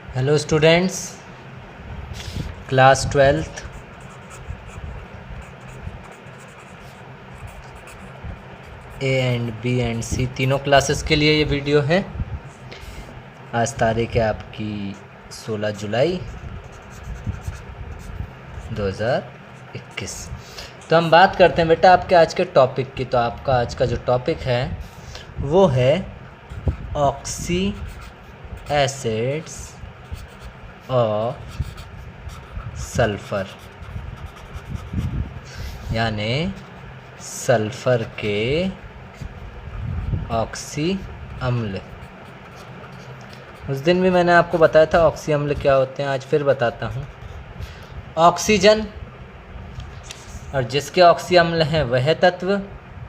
Hello students, class 12th A and B and C तीनों classes के लिए ये वीडियो है। आज तारीख है आपकी 16 जुलाई 2021। तो हम बात करते हैं बेटा आपके आज के टॉपिक की। तो आपका आज का जो टॉपिक है वो है ऑक्सी एसिड्स और सल्फ़र, यानी सल्फ़र के ऑक्सी अम्ल। उस दिन भी मैंने आपको बताया था ऑक्सी अम्ल क्या होते हैं, आज फिर बताता हूँ। ऑक्सीजन और जिसके ऑक्सी अम्ल हैं वह तत्व,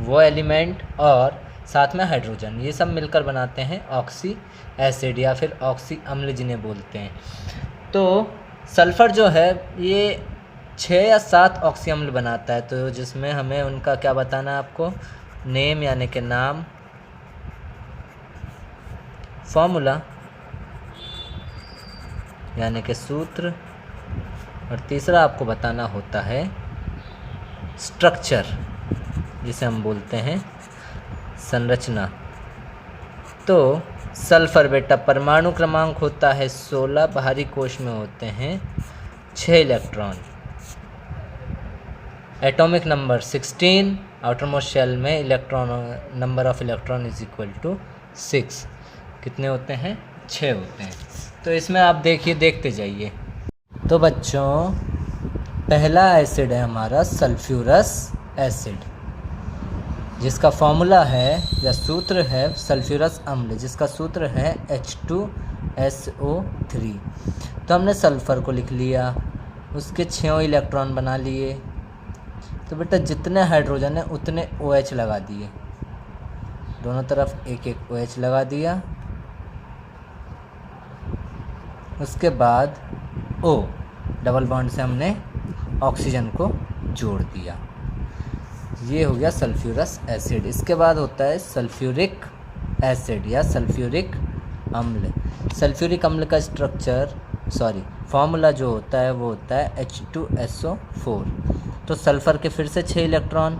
वो एलिमेंट और साथ में हाइड्रोजन, ये सब मिलकर बनाते हैं ऑक्सी एसिड या फिर ऑक्सी अम्ल जिन्हें बोलते हैं। तो सल्फ़र जो है ये 6 या 7 ऑक्सी अम्ल बनाता है। तो जिसमें हमें उनका क्या बताना है आपको, नेम यानी कि नाम, फॉर्मूला यानी कि सूत्र, और तीसरा आपको बताना होता है स्ट्रक्चर, जिसे हम बोलते हैं संरचना। तो सल्फ़र बेटा परमाणु क्रमांक होता है 16, बाहरी कोश में होते हैं 6 electron, atomic number 16, outer most shell में electron number of electron is equal to 6। कितने होते हैं? 6 होते हैं। तो इसमें आप देखते जाइए। तो बच्चों पहला एसिड है हमारा सल्फ्यूरस एसिड, जिसका फॉर्मूला है या सूत्र है सल्फ्यूरस अम्ल, जिसका सूत्र है H2SO3। तो हमने सल्फ़र को लिख लिया, उसके 6 इलेक्ट्रॉन बना लिए। तो बेटा जितने हाइड्रोजन है उतने OH लगा दिए, दोनों तरफ एक एक OH लगा दिया। उसके बाद O डबल बॉन्ड से हमने ऑक्सीजन को जोड़ दिया। ये हो गया सल्फ्यूरस एसिड। इसके बाद होता है सल्फ्यूरिक एसिड या सल्फ्यूरिक अम्ल। सल्फ्यूरिक अम्ल का फॉर्मूला जो होता है वो होता है H2SO4। तो सल्फ़र के फिर से 6 इलेक्ट्रॉन,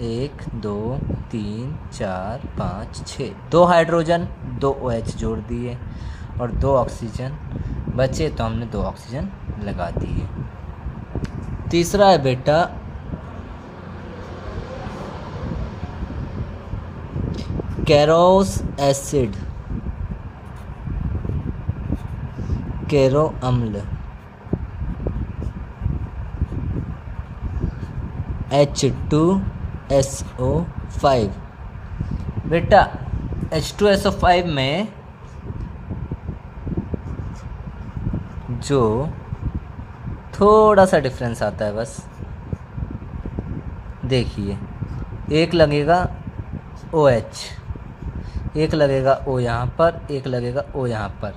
1 2 3 4 5 6, 2 हाइड्रोजन 2 OH जोड़ दिए और 2 ऑक्सीजन बचे, तो हमने 2 ऑक्सीजन लगा दिए। तीसरा है बेटा केरोस एसिड, केरो अम्ल, H2SO5। बेटा H2SO5 में जो थोड़ा सा डिफरेंस आता है, बस देखिए, एक लगेगा OH, एक लगेगा O यहाँ पर, एक लगेगा O यहाँ पर।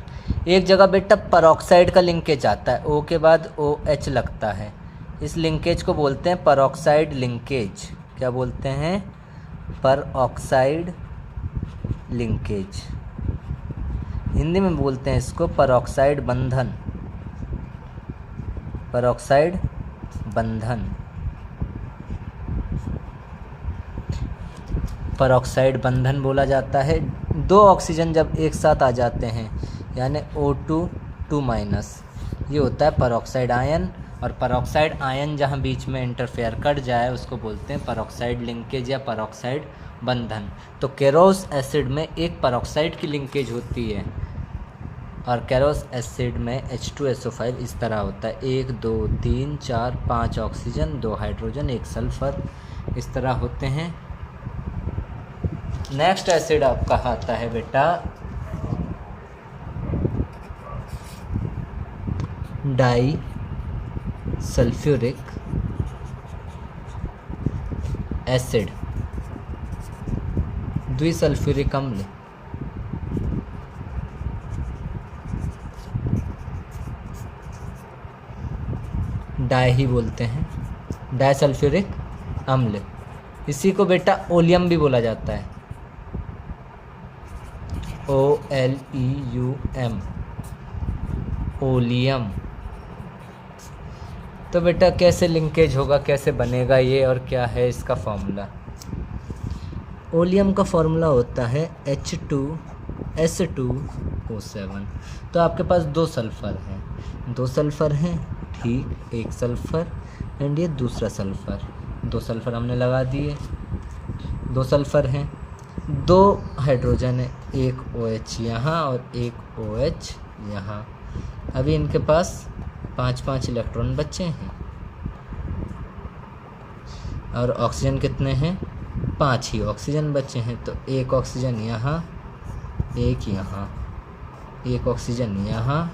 एक जगह बेटा परऑक्साइड का लिंकेज आता है, O के बाद OH लगता है। इस लिंकेज को बोलते हैं परऑक्साइड लिंकेज। क्या बोलते हैं? Peroxide linkage. हिंदी में बोलते हैं इसको परऑक्साइड बंधन, परऑक्साइड बंधन, परऑक्साइड बंधन बोला जाता है। 2 ऑक्सीजन जब एक साथ आ जाते हैं यानी O2 2-, ये होता है परऑक्साइड आयन। और परऑक्साइड आयन जहाँ बीच में इंटरफेयर कर जाए उसको बोलते हैं परऑक्साइड लिंकेज या परऑक्साइड बंधन। तो केरोस एसिड में एक परऑक्साइड की लिंकेज होती है और केरोस एसिड में H2SO5 इस तरह होता है, 1 2 3 4 5 ऑक्सीजन, 2 हाइड्रोजन, 1 सल्फ़र, इस तरह होते हैं। नेक्स्ट एसिड आपका आता है बेटा डाई सल्फ्यूरिक एसिड, द्विसल्फ्यूरिक अम्ल। डाई ही बोलते हैं, डाइसल्फ्यूरिक अम्ल। इसी को बेटा ओलियम भी बोला जाता है, OLEUM। ओलियम। तो बेटा कैसे लिंकेज होगा, कैसे बनेगा ये, और क्या है इसका फॉर्मूला। ओलियम का फॉर्मूला होता है H2S2O7। तो आपके पास दो सल्फ़र हैं, ठीक, एक सल्फ़र एंड ये दूसरा सल्फ़र। दो सल्फ़र हमने लगा दिए, दो सल्फ़र हैं, दो हाइड्रोजन है, एक OH यहाँ और एक OH यहाँ। अभी इनके पास 5-5 इलेक्ट्रॉन बचे हैं और ऑक्सीजन कितने हैं, 5 ही ऑक्सीजन बचे हैं। तो एक ऑक्सीजन यहाँ, एक यहाँ, एक ऑक्सीजन यहाँ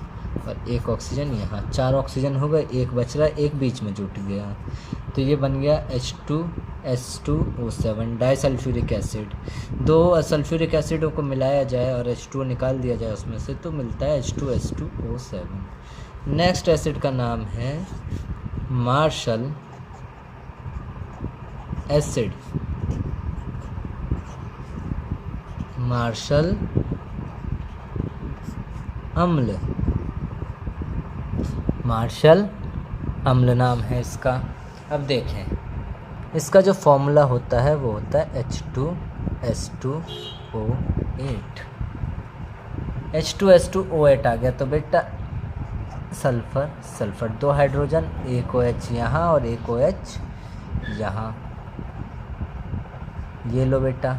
और एक ऑक्सीजन यहाँ, 4 ऑक्सीजन हो गए, एक बच रहा है, एक बीच में जुट गया। तो ये बन गया H2S2O7 डाइसल्फ्यूरिक एसिड। दो सल्फ्यूरिक एसिडों को मिलाया जाए और H2O निकाल दिया जाए उसमें से, तो मिलता है H2S2O7। नेक्स्ट एसिड का नाम है मार्शल एसिड। मार्शल अम्ल, मार्शल अम्ल नाम है इसका। अब देखें इसका जो फॉर्मूला होता है वो होता है H2S2O8। H2S2O8 आ गया तो बेटा सल्फ़र, दो हाइड्रोजन, एक OH यहाँ और एक OH यहाँ। ये लो बेटा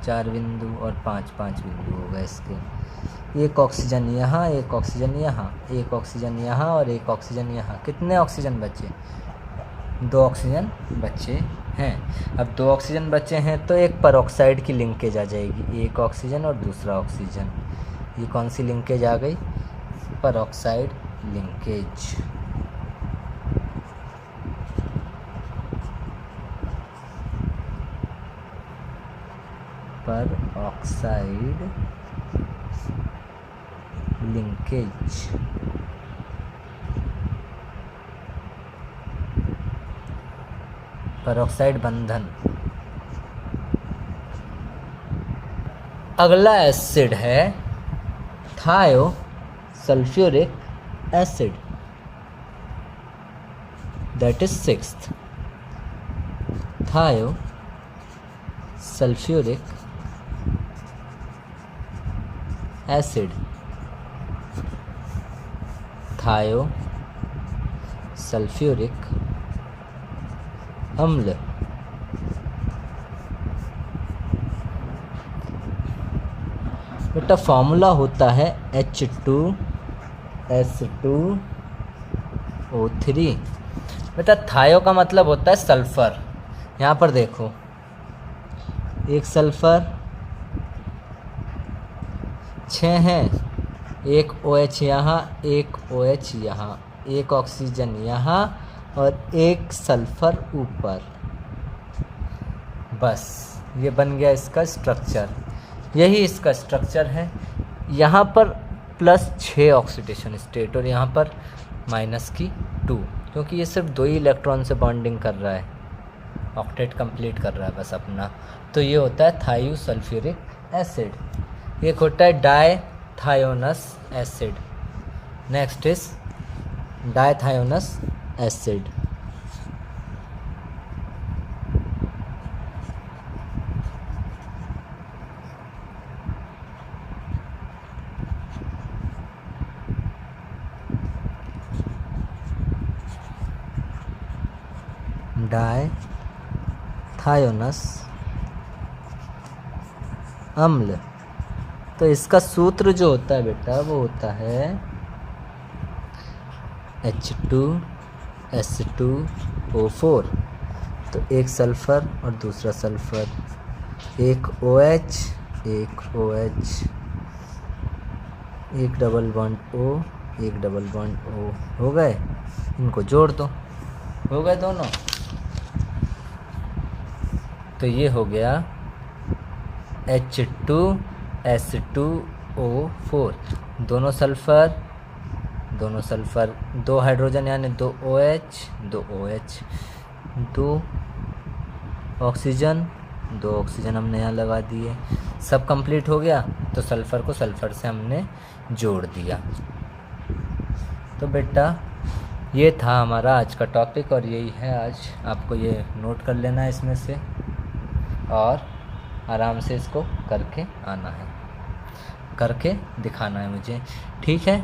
4 बिंदु और 5-5 बिंदु हो गए इसके। एक ऑक्सीजन यहाँ, एक ऑक्सीजन यहाँ, एक ऑक्सीजन यहाँ और एक ऑक्सीजन यहाँ। कितने ऑक्सीजन बचे, 2 ऑक्सीजन बचे हैं। अब 2 ऑक्सीजन बचे हैं तो एक परऑक्साइड की लिंकेज आ जाएगी, एक ऑक्सीजन और दूसरा ऑक्सीजन। ये कौन सी लिंकेज आ गई, peroxide linkage. Peroxide linkage. Peroxide बंधन। अगला एसिड है thiosulphuric acid, that is 6th। Thiosulphuric acid, thiosulphuric अम्ल। बेटा फॉर्मूला होता है H2S2O3। बेटा थायो का मतलब होता है सल्फ़र। यहाँ पर देखो एक सल्फ़र, 6 हैं, एक OH यहाँ, एक OH यहाँ, एक ऑक्सीजन यहाँ और एक सल्फ़र ऊपर। बस ये बन गया इसका स्ट्रक्चर, यही इसका स्ट्रक्चर है। यहाँ पर +6 ऑक्सीडेशन स्टेट और यहाँ पर -2, क्योंकि ये सिर्फ 2 ही इलेक्ट्रॉन से बॉन्डिंग कर रहा है, ऑक्टेट कंप्लीट कर रहा है बस अपना। तो ये होता है थायोसल्फ्यूरिक एसिड। एक होता है dithionous acid. Next is dithionous acid. Dithionous अम्ल। तो इसका सूत्र जो होता है बेटा वो होता है H2S2O4। तो एक सल्फ़र और दूसरा सल्फ़र, एक OH, एक OH, एक डबल बॉन्ड O, एक डबल बॉन्ड O हो गए। इनको जोड़ दो, हो गए दोनों। तो ये हो गया H2S2O4। दोनों सल्फ़र, दो हाइड्रोजन यानी 2 OH, 2 OH, 2 ऑक्सीजन, 2 ऑक्सीजन हमने यहाँ लगा दिए। सब कंप्लीट हो गया तो सल्फ़र को सल्फ़र से हमने जोड़ दिया। तो बेटा ये था हमारा आज का टॉपिक और यही है आज। आपको ये नोट कर लेना है इसमें से और आराम से इसको करके आना है, करके दिखाना है मुझे, ठीक है।